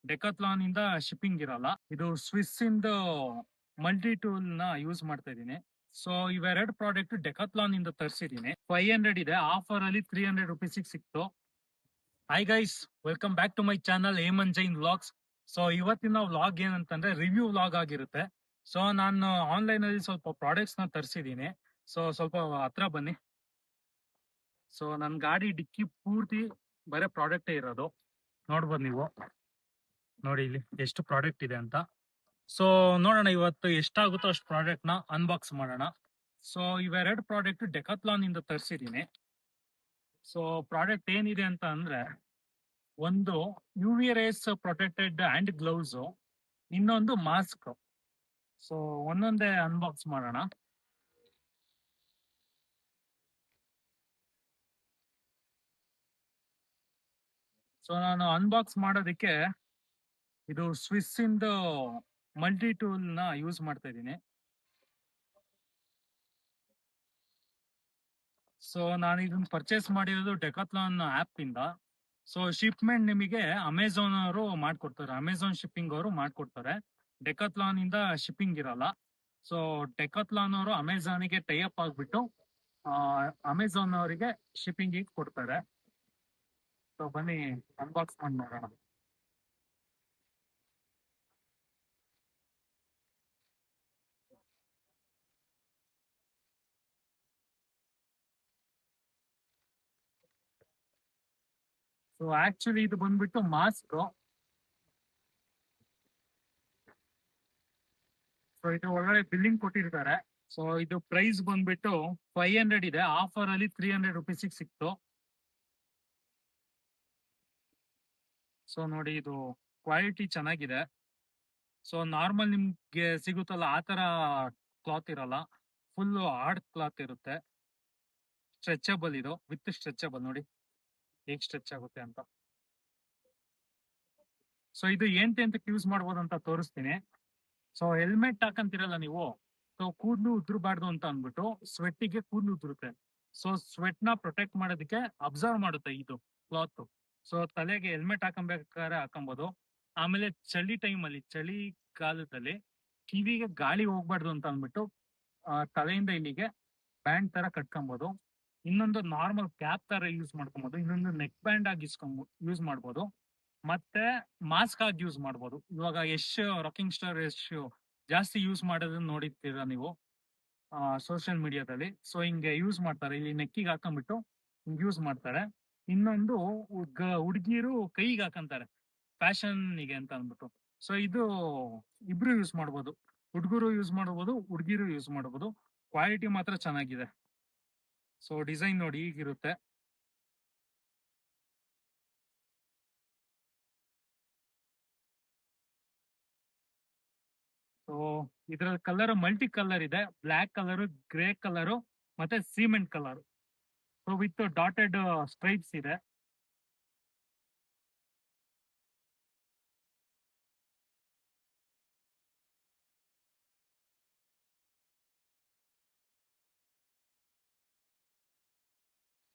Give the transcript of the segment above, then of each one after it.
Decathlon ಇಂದ shipping ಇರಲ್ಲ. ಇದು ಸ್ವಿಸ್ ಇಂದ ಮಲ್ಟಿ ಟೂಲ್ ನ ಯೂಸ್ ಮಾಡ್ತಾ ಇದೀನಿ. ಸೊ ಇವೆರಡು ಪ್ರಾಡಕ್ಟ್ ಡೆಕಾಥ್ಲಾನ್ ಇಂದ ತರಿಸಿದೀನಿ. 500 ಇದೆ, ಆಫರ್ ಅಲ್ಲಿ 300 ರುಪೀಸ್ ಸಿಕ್ತು. Hi guys, welcome back to my channel Hemanth Jain vlogs. So ಇವತ್ತಿನ ವ್ಲಾಗ್ ಏನಂತಂದ್ರೆ ರಿವ್ಯೂ ವ್ಲಾಗ್ ಆಗಿರುತ್ತೆ. ಸೊ ನಾನು ಆನ್ಲೈನ್ ಅಲ್ಲಿ ಸ್ವಲ್ಪ ಪ್ರಾಡಕ್ಟ್ಸ್ ನ ತರಿಸಿದೀನಿ. ಸೊ ಸ್ವಲ್ಪ ಹತ್ರ ಬನ್ನಿ. ಸೊ ನನ್ ಗಾಡಿ ಡಿಕ್ಕಿ ಪೂರ್ತಿ ಬರೀ ಪ್ರಾಡಕ್ಟೇ ಇರೋದು. ನೋಡ್ಬೋದು ನೀವು, ನೋಡಿ ಇಲ್ಲಿ ಎಷ್ಟು ಪ್ರಾಡಕ್ಟ್ ಇದೆ ಅಂತ. ಸೊ ನೋಡೋಣ ಇವತ್ತು ಎಷ್ಟಾಗುತ್ತೋ ಅಷ್ಟು ಪ್ರಾಡಕ್ಟ್ ನ ಅನ್ಬಾಕ್ಸ್ ಮಾಡೋಣ. ಸೊ ಇವೆರಡು ಪ್ರಾಡಕ್ಟ್ ಡೆಕಾಥ್ಲಾನ್ ಇಂದ ತರಿಸಿದೀನಿ. ಸೊ ಪ್ರಾಡಕ್ಟ್ ಏನಿದೆ ಅಂತ ಅಂದ್ರೆ, ಒಂದು UV rays protected hand gloves, ಇನ್ನೊಂದು ಮಾಸ್ಕ್. ಸೊ ಒಂದೊಂದೇ ಅನ್ಬಾಕ್ಸ್ ಮಾಡೋಣ. ಸೊ ನಾನು ಅನ್ಬಾಕ್ಸ್ ಮಾಡೋದಕ್ಕೆ ಇದು ಸ್ವಿಸ್ ಇಂದ ಮಲ್ಟಿ ಟೂಲ್ ನ ಯೂಸ್ ಮಾಡ್ತಾ ಇದ್ದೀನಿ. ಸೊ ನಾನು ಇದನ್ನ ಪರ್ಚೇಸ್ ಮಾಡಿರೋದು ಡೆಕಾಥ್ಲಾನ್ ಆಪ್ ಇಂದ. ಸೊ ಶಿಪ್ಮೆಂಟ್ ನಿಮಗೆ ಅಮೆಝಾನ್ ಅವರು ಮಾಡ್ಕೊಡ್ತಾರೆ, ಅಮೆಝಾನ್ ಶಿಪ್ಪಿಂಗ್ ಅವರು ಮಾಡ್ಕೊಡ್ತಾರೆ. ಡೆಕಾಥ್ಲಾನ್ ಇಂದ ಶಿಪ್ಪಿಂಗ್ ಇರಲ್ಲ. ಸೊ ಡೆಕಾಥ್ಲಾನ್ ಅವರು ಅಮೆಝಾನಿಗೆ ಟೈ ಅಪ್ ಆಗ್ಬಿಟ್ಟು ಅಮೆಝಾನ್ ಅವರಿಗೆ ಶಿಪ್ಪಿಂಗ್ ಕೊಡ್ತಾರೆ. ಸೊ ಬನ್ನಿ ಅನ್ಬಾಕ್ಸ್ ಮಾಡಿ ನೋಡೋಣ. ಸೊ ಆಕ್ಚುಲಿ ಇದು ಬಂದ್ಬಿಟ್ಟು ಮಾಸ್ಕ್. ಸೊ ಇದು ಒಳಗಡೆ ಬಿಲ್ಲಿಂಗ್ ಕೊಟ್ಟಿರ್ತಾರೆ. ಸೊ ಇದು ಪ್ರೈಸ್ ಬಂದ್ಬಿಟ್ಟು 500 ಇದೆ, ಆಫರ್ ಅಲ್ಲಿ 300 ರುಪೀಸ್ ಸಿಕ್ತು. ಸೊ ನೋಡಿ, ಇದು ಕ್ವಾಲಿಟಿ ಚೆನ್ನಾಗಿದೆ. ಸೊ ನಾರ್ಮಲ್ ನಿಮ್ಗೆ ಸಿಗುತ್ತಲ್ಲ ಆ ತರ ಕ್ಲಾತ್ ಇರಲ್ಲ, ಫುಲ್ ಹಾರ್ಡ್ ಕ್ಲಾತ್ ಇರುತ್ತೆ. ಸ್ಟ್ರೆಚಬಲ್, ಇದು ವಿತ್ ಸ್ಟ್ರೆಚಬಲ್. ನೋಡಿ ಹೇಗ್ ಸ್ಟ್ರೆಚ್ ಆಗುತ್ತೆ ಅಂತ. ಸೊ ಇದು ಎಂತಕ್ಕೆ ಯೂಸ್ ಮಾಡ್ಬೋದು ಅಂತ ತೋರಿಸ್ತೀನಿ. ಸೊ ಹೆಲ್ಮೆಟ್ ಹಾಕಂತಿರಲ್ಲ ನೀವು, ಸೊ ಕೂದಲು ಉದುರಬಾರ್ದು ಅಂತ ಅಂದ್ಬಿಟ್ಟು ಸ್ವೆಟ್ಟಿಗೆ ಕೂದಲು ಉದುರುತ್ತೆ. ಸೊ ಸ್ವೆಟ್ ನ ಪ್ರೊಟೆಕ್ಟ್ ಮಾಡೋದಕ್ಕೆ ಅಬ್ಸರ್ವ್ ಮಾಡುತ್ತೆ ಇದು ಕ್ಲಾತ್. ಸೊ ತಲೆಗೆ ಹೆಲ್ಮೆಟ್ ಹಾಕೊಬೇಕಾದ್ರೆ ಹಾಕೊಬಹುದು. ಆಮೇಲೆ ಚಳಿ ಟೈಮ್ ಅಲ್ಲಿ, ಚಳಿ ಕಾಲದಲ್ಲಿ ಕಿವಿಗೆ ಗಾಳಿ ಹೋಗ್ಬಾರ್ದು ಅಂತ ಅಂದ್ಬಿಟ್ಟು ತಲೆಯಿಂದ ಇಲ್ಲಿಗೆ ಬ್ಯಾಂಡ್ ತರ ಕಟ್ಕೊಬಹುದು. ಇನ್ನೊಂದು ನಾರ್ಮಲ್ ಕ್ಯಾಪ್ ತರ ಯೂಸ್ ಮಾಡ್ಕೊಬಹುದು. ಇನ್ನೊಂದು ನೆಕ್ ಬ್ಯಾಂಡ್ ಆಗಿ ಯೂಸ್ ಮಾಡ್ಬೋದು. ಮತ್ತೆ ಮಾಸ್ಕ್ ಆಗಿ ಯೂಸ್ ಮಾಡ್ಬೋದು. ಇವಾಗ ರಾಕಿಂಗ್ ಸ್ಟಾರ್ ಜಾಸ್ತಿ ಯೂಸ್ ಮಾಡೋದನ್ನ ನೋಡಿರ್ತೀರ ನೀವು ಸೋಷಿಯಲ್ ಮೀಡಿಯಾದಲ್ಲಿ. ಸೊ ಹಿಂಗೆ ಯೂಸ್ ಮಾಡ್ತಾರೆ, ಇಲ್ಲಿ ನೆಕ್ಕಿಗೆ ಹಾಕೊಂಡ್ಬಿಟ್ಟು ಹಿಂಗ್ ಯೂಸ್ ಮಾಡ್ತಾರೆ. ಇನ್ನೊಂದು ಹುಡುಗಿರು ಕೈಗೆ ಹಾಕಂತಾರೆ ಫ್ಯಾಷನ್ಗೆ ಅಂತ ಅಂದ್ಬಿಟ್ಟು. ಸೊ ಇದು ಇಬ್ರು ಯೂಸ್ ಮಾಡ್ಬೋದು, ಹುಡುಗರು ಯೂಸ್ ಮಾಡಬಹುದು, ಹುಡುಗಿರು ಯೂಸ್ ಮಾಡಬಹುದು. ಕ್ವಾಲಿಟಿ ಮಾತ್ರ ಚೆನ್ನಾಗಿದೆ. ಸೊ ಡಿಸೈನ್ ನೋಡಿ ಹೀಗಿರುತ್ತೆ. ಸೊ ಇದರ ಕಲರ್ ಮಲ್ಟಿ ಕಲರ್ ಇದೆ, ಬ್ಲಾಕ್ ಕಲರ್, ಗ್ರೇ ಕಲರ್ ಮತ್ತೆ cement colour. So with dotted stripes ಇದೆ.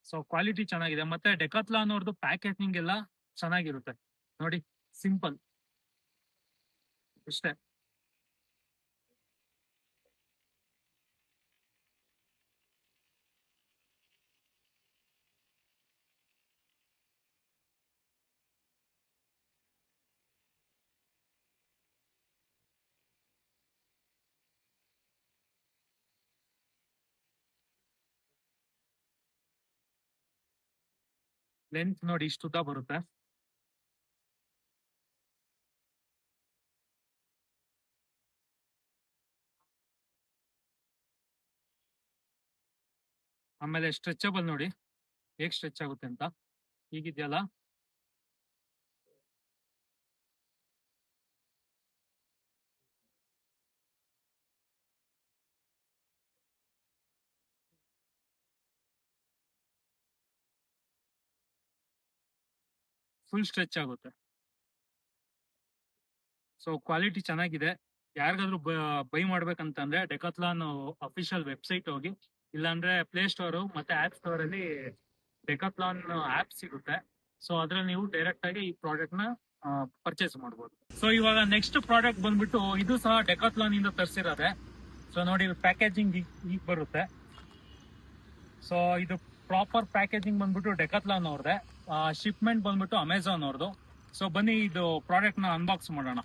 ಸೊ ಕ್ವಾಲಿಟಿ ಚೆನ್ನಾಗಿದೆ. ಮತ್ತೆ ಡೆಕಾಥ್ಲಾನ್ ಅವ್ರದ್ದು ಪ್ಯಾಕೇಜಿಂಗ್ ಎಲ್ಲ ಚೆನ್ನಾಗಿರುತ್ತೆ. ನೋಡಿ, ಸಿಂಪಲ್ ಇಷ್ಟೇ. ಲೆಂತ್ ನೋಡಿ ಇಷ್ಟು ಉದ್ದ ಬರುತ್ತೆ. ಆಮೇಲೆ ಸ್ಟ್ರೆಚಬಲ್ ನೋಡಿ ಹೇಗ್ ಸ್ಟ್ರೆಚ್ ಆಗುತ್ತೆ ಅಂತ. ಹೀಗಿದೆಯಲ್ಲ, ಫುಲ್ ಸ್ಟ್ರೆಚ್ ಆಗುತ್ತೆ. ಸೊ ಕ್ವಾಲಿಟಿ ಚೆನ್ನಾಗಿದೆ. ಯಾರಿಗಾದ್ರೂ ಬೈ ಮಾಡ್ಬೇಕಂತಂದ್ರೆ ಡೆಕಾಥ್ಲಾನ್ ಅಫಿಷಿಯಲ್ ವೆಬ್ಸೈಟ್ ಹೋಗಿ, ಇಲ್ಲಾಂದ್ರೆ ಪ್ಲೇ ಸ್ಟೋರ್ ಮತ್ತೆ ಆಪ್ ಸ್ಟೋರ್ ಅಲ್ಲಿ ಡೆಕಾಥ್ಲಾನ್ ಆಪ್ ಸಿಗುತ್ತೆ. ಸೊ ಅದ್ರಲ್ಲಿ ನೀವು ಡೈರೆಕ್ಟ್ ಆಗಿ ಈ ಪ್ರಾಡಕ್ಟ್ ನ ಪರ್ಚೇಸ್ ಮಾಡ್ಬೋದು. ಸೊ ಇವಾಗ ನೆಕ್ಸ್ಟ್ ಪ್ರಾಡಕ್ಟ್ ಬಂದ್ಬಿಟ್ಟು ಇದು ಸಹ ಡೆಕಾಥ್ಲಾನ್ ಇಂದ ತರಿಸಿರೋದೆ. ಸೊ ನೋಡಿ ಪ್ಯಾಕೇಜಿಂಗ್ ಈಗ ಬರುತ್ತೆ. ಸೊ ಇದು ಪ್ರಾಪರ್ ಪ್ಯಾಕೇಜಿಂಗ್ ಬಂದ್ಬಿಟ್ಟು ಡೆಕಾಥ್ಲಾನ್ ಅವ್ರದೆ, ಶಿಪ್ಮೆಂಟ್ ಬಂದ್ಬಿಟ್ಟು ಅಮೆಝಾನ್ ಅವ್ರದ್ದು. ಸೊ ಬನ್ನಿ ಇದು ಪ್ರಾಡಕ್ಟ್ ನ ಅನ್ಬಾಕ್ಸ್ ಮಾಡೋಣ.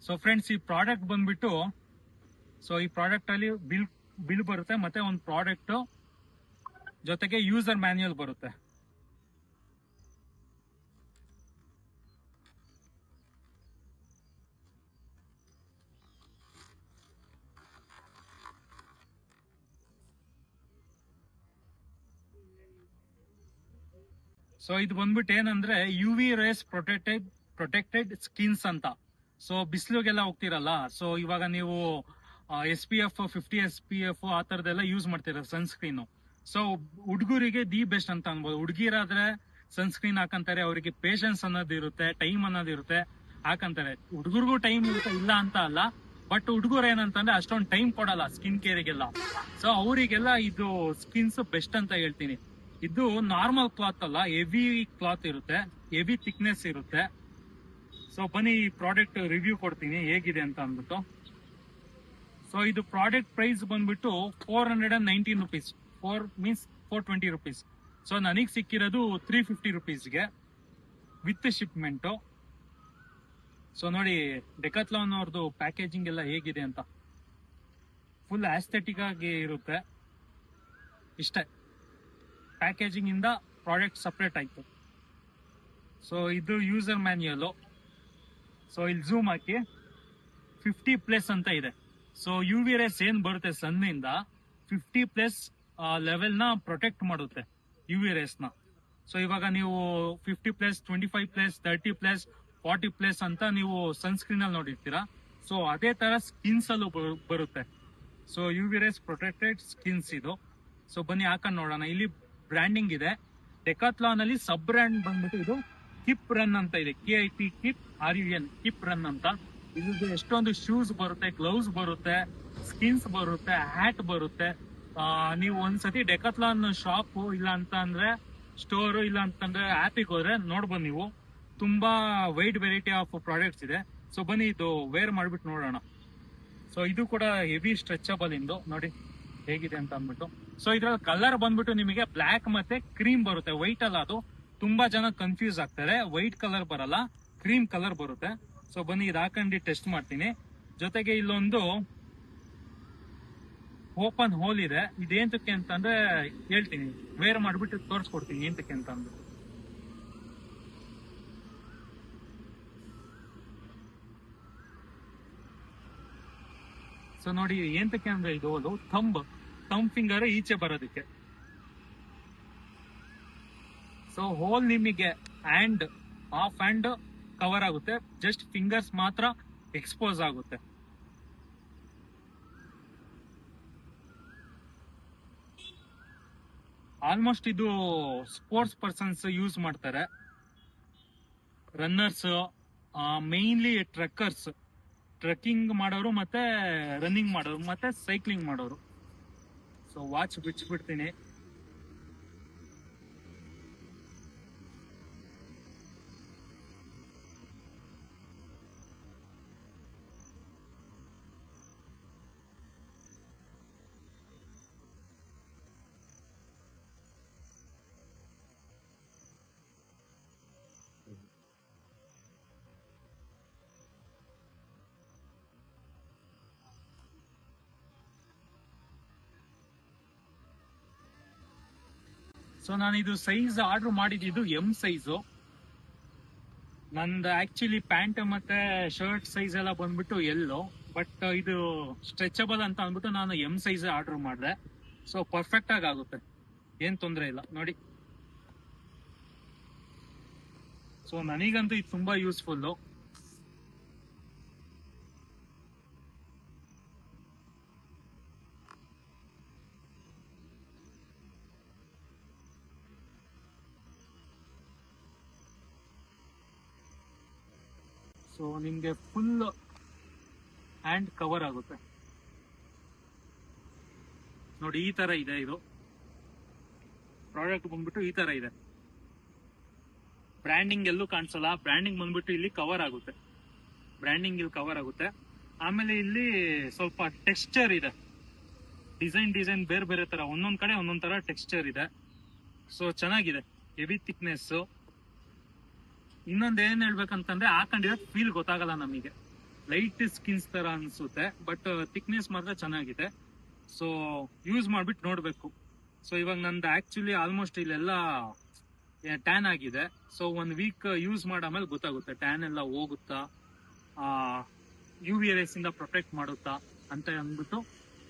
ಸೊ ಫ್ರೆಂಡ್ಸ್, ಈ ಪ್ರಾಡಕ್ಟ್ ಬಂದ್ಬಿಟ್ಟು, ಸೊ ಈ ಪ್ರಾಡಕ್ಟ್ ಅಲ್ಲಿ ಬಿಲ್ ಬರುತ್ತೆ, ಮತ್ತೆ ಒಂದು ಪ್ರಾಡಕ್ಟ್ ಜೊತೆಗೆ ಯೂಸರ್ ಮ್ಯಾನ್ಯುಯಲ್ ಬರುತ್ತೆ. ಸೊ ಇದು ಬಂದ್ಬಿಟ್ಟು ಏನಂದ್ರೆ U V rays protected skins ಅಂತ. ಸೊ ಬಿಸಿಲಿಗೆಲ್ಲ ಹೋಗ್ತಿರಲ್ಲ, ಸೊ ಇವಾಗ ನೀವು SPF 50 SPF ಆ ತರದೆಲ್ಲ ಯೂಸ್ ಮಾಡ್ತೀರ ಸನ್ಸ್ಕ್ರೀನ್. ಸೊ ಹುಡುಗರಿಗೆ ದಿ ಬೆಸ್ಟ್ ಅಂತ ಅನ್ಬೋದು. ಹುಡುಗಿರಾದ್ರೆ ಸನ್ಸ್ಕ್ರೀನ್ ಹಾಕಂತಾರೆ, ಅವರಿಗೆ ಪೇಷನ್ಸ್ ಅನ್ನೋದಿರುತ್ತೆ, ಟೈಮ್ ಅನ್ನೋದಿರುತ್ತೆ, ಹಾಕಂತಾರೆ. ಹುಡುಗರಿಗೂ ಟೈಮ್ ಇರುತ್ತೆ, ಇಲ್ಲ ಅಂತ ಅಲ್ಲ, ಬಟ್ ಹುಡುಗರು ಏನಂತಂದ್ರೆ ಅಷ್ಟೊಂದು ಟೈಮ್ ಕೊಡಲ್ಲ ಸ್ಕಿನ್ ಕೇರಿಗೆಲ್ಲ. ಸೊ ಅವರಿಗೆಲ್ಲ ಇದು ಸ್ಕಿನ್ಸ್ ಬೆಸ್ಟ್ ಅಂತ ಹೇಳ್ತೀನಿ. ಇದು ನಾರ್ಮಲ್ ಕ್ಲಾತ್ ಅಲ್ಲ, ಹೆವಿ ಕ್ಲಾತ್ ಇರುತ್ತೆ, ಹೆವಿ ಥಿಕ್ನೆಸ್ ಇರುತ್ತೆ. ಸೊ ಬನ್ನಿ ಈ ಪ್ರಾಡಕ್ಟ್ ರಿವ್ಯೂ ಕೊಡ್ತೀನಿ ಹೇಗಿದೆ ಅಂತ ಅಂದ್ಬಿಟ್ಟು. ಸೊ ಇದು ಪ್ರಾಡಕ್ಟ್ ಪ್ರೈಸ್ ಬಂದ್ಬಿಟ್ಟು 419 rupees, 420 rupees. ಸೊ ನನಗೆ ಸಿಕ್ಕಿರೋದು 350 rupeesಗೆ ವಿತ್ ಶಿಪ್ಮೆಂಟು. ಸೊ ನೋಡಿ ಡೆಕಾಥ್ಲಾನ್ ಅವ್ರದ್ದು ಪ್ಯಾಕೇಜಿಂಗ್ ಎಲ್ಲ ಹೇಗಿದೆ ಅಂತ. ಫುಲ್ ಆಸ್ಥೆಟಿಕ್ ಆಗಿ ಇರುತ್ತೆ, ಇಷ್ಟೇ. ಪ್ಯಾಕೇಜಿಂಗ್ ಇಂದ ಪ್ರಾಡಕ್ಟ್ ಸಪ್ರೇಟ್ ಆಯ್ತು. ಸೊ ಇದು ಯೂಸರ್ ಮ್ಯಾನ್ಯುಯಲ್. ಸೊ ಇಲ್ಲಿ ಝೂಮ್ ಹಾಕಿ 50+ ಅಂತ ಇದೆ. ಸೊ ಯು ವಿ ರೇಸ್ ಏನ್ ಬರುತ್ತೆ ಸನ್ನಿಂದ 50+ ಲೆವೆಲ್ ನ ಪ್ರೊಟೆಕ್ಟ್ ಮಾಡುತ್ತೆ ಯು ವಿ ರೇಸ್ ನ. ಸೊ ಇವಾಗ ನೀವು 50+, 25+, 30+, 40+ ಅಂತ ನೀವು ಸನ್ಸ್ಕ್ರೀನ್ ಅಲ್ಲಿ ನೋಡಿರ್ತೀರಾ. ಸೊ ಅದೇ ತರ ಸ್ಕಿನ್ಸ್ ಅಲ್ಲೂ ಬರುತ್ತೆ. So U V rays protected skins ಇದು. ಸೊ ಬನ್ನಿ ಹಾಕೊಂಡ್ ನೋಡೋಣ. ಇಲ್ಲಿ ಬ್ರ್ಯಾಂಡಿಂಗ್ ಇದೆ. ಡೆಕಾಥ್ಲಾನ್ ಅಲ್ಲಿ ಸಬ್ ಬ್ರ್ಯಾಂಡ್ ಬಂದ್ಬಿಟ್ಟು ಇದು ಕಿಪ್ ರನ್ ಅಂತ ಇದೆ, KIP keep RUN, keep run ಅಂತ. ಇದು ಎಷ್ಟೊಂದು ಶೂಸ್ ಬರುತ್ತೆ, ಗ್ಲೌಸ್ ಬರುತ್ತೆ, ಸ್ಕಿನ್ಸ್ ಬರುತ್ತೆ, ಹ್ಯಾಟ್ ಬರುತ್ತೆ. ನೀವು ಒಂದ್ಸತಿ ಡೆಕಾಥ್ಲಾನ್ ಶಾಪ್ ಇಲ್ಲ ಅಂತ ಅಂದ್ರೆ ಸ್ಟೋರ್ ಇಲ್ಲ ಅಂತಂದ್ರೆ ಆಪಿಗೆ ಹೋದ್ರೆ ನೋಡ್ಬೋದು ನೀವು, ತುಂಬಾ ವೈಡ್ ವೆರೈಟಿ ಆಫ್ ಪ್ರಾಡಕ್ಟ್ಸ್ ಇದೆ. ಸೊ ಬನ್ನಿ ಇದು ವೇರ್ ಮಾಡ್ಬಿಟ್ಟು ನೋಡೋಣ. ಸೊ ಇದು ಕೂಡ ಹೆವಿ ಸ್ಟ್ರೆಚಬಲ್ ಇಂದು, ನೋಡಿ ಹೇಗಿದೆ ಅಂತ ಅಂದ್ಬಿಟ್ಟು. ಸೊ ಇದ್ರಲ್ಲಿ ಕಲರ್ ಬಂದ್ಬಿಟ್ಟು ನಿಮಗೆ ಬ್ಲಾಕ್ ಮತ್ತೆ ಕ್ರೀಮ್ ಬರುತ್ತೆ, ವೈಟ್ ಅಲ್ಲ. ಅದು ತುಂಬಾ ಜನ ಕನ್ಫ್ಯೂಸ್ ಆಗ್ತಾರೆ, ವೈಟ್ ಕಲರ್ ಬರಲ್ಲ, ಕ್ರೀಮ್ ಕಲರ್ ಬರುತ್ತೆ. ಸೊ ಬನ್ನಿ ಇದು ಹಾಕೊಂಡು ಟೆಸ್ಟ್ ಮಾಡ್ತೀನಿ. ಜೊತೆಗೆ ಇಲ್ಲೊಂದು ಓಪನ್ ಹೋಲ್ ಇದೆ. ಇದೇಂತಕ್ಕೆ ಅಂತಂದ್ರೆ ಹೇಳ್ತೀನಿ, ವೇರ್ ಮಾಡ್ಬಿಟ್ಟು ತೋರಿಸ್ಕೊಡ್ತೀನಿ ಏಂತಕ್ಕೆ ಅಂತ ಅಂದ್ಬಿಟ್ಟು. ಸೊ ನೋಡಿ ಏಂತಕ್ಕೆ ಅಂದ್ರೆ ಇದು ಹೋಲು ಥಂಬ್ ಫಿಂಗರ್ ಈಚೆ ಬರೋದಕ್ಕೆ. ಸೊ ಹೋಲ್ ನಿಮಗೆ ಹ್ಯಾಂಡ್ ಹಾಫ್ ಹ್ಯಾಂಡ್ ಕವರ್ ಆಗುತ್ತೆ, ಜಸ್ಟ್ ಫಿಂಗರ್ಸ್ ಮಾತ್ರ ಎಕ್ಸ್ಪೋಸ್ ಆಗುತ್ತೆ. ಆಲ್ಮೋಸ್ಟ್ ಇದು ಸ್ಪೋರ್ಟ್ಸ್ ಪರ್ಸನ್ಸ್ ಯೂಸ್ ಮಾಡ್ತಾರೆ, ರನ್ನರ್ಸ್, ಮೇನ್ಲಿ ಟ್ರೆಕ್ಕಿಂಗ್ ಮಾಡೋರು, ಮತ್ತೆ ರನ್ನಿಂಗ್ ಮಾಡೋರು, ಮತ್ತೆ ಸೈಕ್ಲಿಂಗ್ ಮಾಡೋರು. So watch ಬಿಚ್ಚಿಬಿಡ್ತೀನಿ. ಸೊ ನಾನು ಇದು ಸೈಜ್ ಆರ್ಡರ್ ಮಾಡಿದ್ದು M ಸೈಜು. ನಂದು ಆಕ್ಚುಲಿ ಪ್ಯಾಂಟ್ ಮತ್ತೆ ಶರ್ಟ್ ಸೈಜ್ ಎಲ್ಲ ಬಂದ್ಬಿಟ್ಟು ಎಲ್ಲೋ, ಬಟ್ ಇದು ಸ್ಟ್ರೆಚಬಲ್ ಅಂತ ಅಂದ್ಬಿಟ್ಟು ನಾನು M ಸೈಜ್ ಆರ್ಡರ್ ಮಾಡಿದೆ. ಸೊ ಪರ್ಫೆಕ್ಟ್ ಆಗಿ ಆಗುತ್ತೆ, ಏನ್ ತೊಂದರೆ ಇಲ್ಲ ನೋಡಿ. ಸೊ ನನಗಂತೂ ಇದು ತುಂಬಾ ಯೂಸ್ಫುಲ್. ಸೊ ನಿಮ್ಗೆ ಫುಲ್ ಹ್ಯಾಂಡ್ ಕವರ್ ಆಗುತ್ತೆ ನೋಡಿ. ಈ ತರ ಇದೆ ಇದು ಪ್ರಾಡಕ್ಟ್ ಬಂದ್ಬಿಟ್ಟು, ಈ ತರ ಇದೆ. ಬ್ರ್ಯಾಂಡಿಂಗ್ ಎಲ್ಲೂ ಕಾಣಿಸಲ್ಲ. ಬ್ರ್ಯಾಂಡಿಂಗ್ ಬಂದ್ಬಿಟ್ಟು ಇಲ್ಲಿ ಕವರ್ ಆಗುತ್ತೆ, ಬ್ರ್ಯಾಂಡಿಂಗ್ ಇಲ್ಲಿ ಕವರ್ ಆಗುತ್ತೆ. ಆಮೇಲೆ ಇಲ್ಲಿ ಸ್ವಲ್ಪ ಟೆಕ್ಸ್ಚರ್ ಇದೆ, ಡಿಸೈನ್ ಬೇರೆ ಬೇರೆ ತರ, ಒಂದೊಂದ್ ಕಡೆ ಒಂದೊಂದ್ ತರ ಟೆಕ್ಸ್ಚರ್ ಇದೆ. ಸೊ ಚೆನ್ನಾಗಿದೆ, ಹೆವಿ ಥಿಕ್ನೆಸ್. ಇನ್ನೊಂದ್ ಏನ್ ಹೇಳ್ಬೇಕಂತಂದ್ರೆ ಹಾಕೊಂಡಿರೋ ಫೀಲ್ ಗೊತ್ತಾಗಲ್ಲ ನಮಗೆ, ಲೈಟ್ ಸ್ಕಿನ್ಸ್ ತರ ಅನ್ಸುತ್ತೆ, ಬಟ್ ಥಿಕ್ನೆಸ್ ಮಾತ್ರ ಚೆನ್ನಾಗಿದೆ. ಸೊ ಯೂಸ್ ಮಾಡ್ಬಿಟ್ಟು ನೋಡ್ಬೇಕು. ಸೊ ಇವಾಗ ನಂದು ಆಕ್ಚುಲಿ ಆಲ್ಮೋಸ್ಟ್ ಇಲ್ಲೆಲ್ಲ ಟ್ಯಾನ್ ಆಗಿದೆ. ಸೊ 1 ವೀಕ್ ಯೂಸ್ ಮಾಡಾಮೇಲೆ ಗೊತ್ತಾಗುತ್ತೆ ಟ್ಯಾನ್ ಎಲ್ಲ ಹೋಗುತ್ತಾ, UV ರೇಸ್ ಇಂದ ಪ್ರೊಟೆಕ್ಟ್ ಮಾಡುತ್ತಾ ಅಂತ ಅಂದ್ಬಿಟ್ಟು.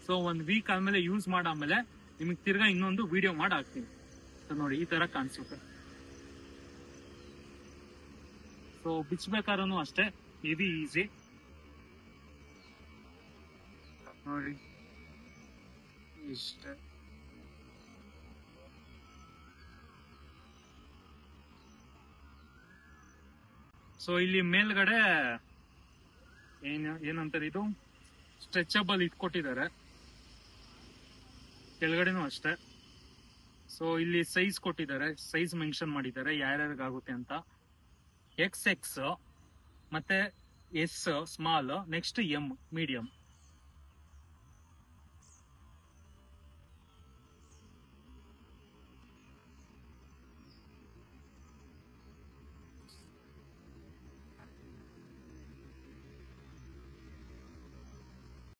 ಸೊ 1 ವೀಕ್ ಆದ್ಮೇಲೆ ಯೂಸ್ ಮಾಡಾದ್ಮೇಲೆ ನಿಮಗೆ ತಿರ್ಗಾ ಇನ್ನೊಂದು ವಿಡಿಯೋ ಮಾಡಿ ಹಾಕ್ತೀನಿ. ಸೊ ನೋಡಿ ಈ ತರ ಕಾಣಿಸುತ್ತೆ. ಸೊ ಬಿಚ್ಚಬೇಕಾದ್ರೂ ಅಷ್ಟೇ ಹೆವಿ ಈಸಿ ನೋಡಿ ಇಷ್ಟೇ. ಸೊ ಇಲ್ಲಿ ಮೇಲ್ಗಡೆ ಏನಂತಾರೆ ಇದು ಸ್ಟ್ರೆಚಬಲ್ ಇಟ್ಕೊಟ್ಟಿದ್ದಾರೆ, ಕೆಳಗಡೆನೂ ಅಷ್ಟೇ. ಸೊ ಇಲ್ಲಿ ಸೈಜ್ ಕೊಟ್ಟಿದ್ದಾರೆ, ಸೈಜ್ ಮೆನ್ಷನ್ ಮಾಡಿದ್ದಾರೆ ಯಾರ್ಯಾರಿಗಾಗುತ್ತೆ ಅಂತ. XX ಮತ್ತೆ S small, next M medium.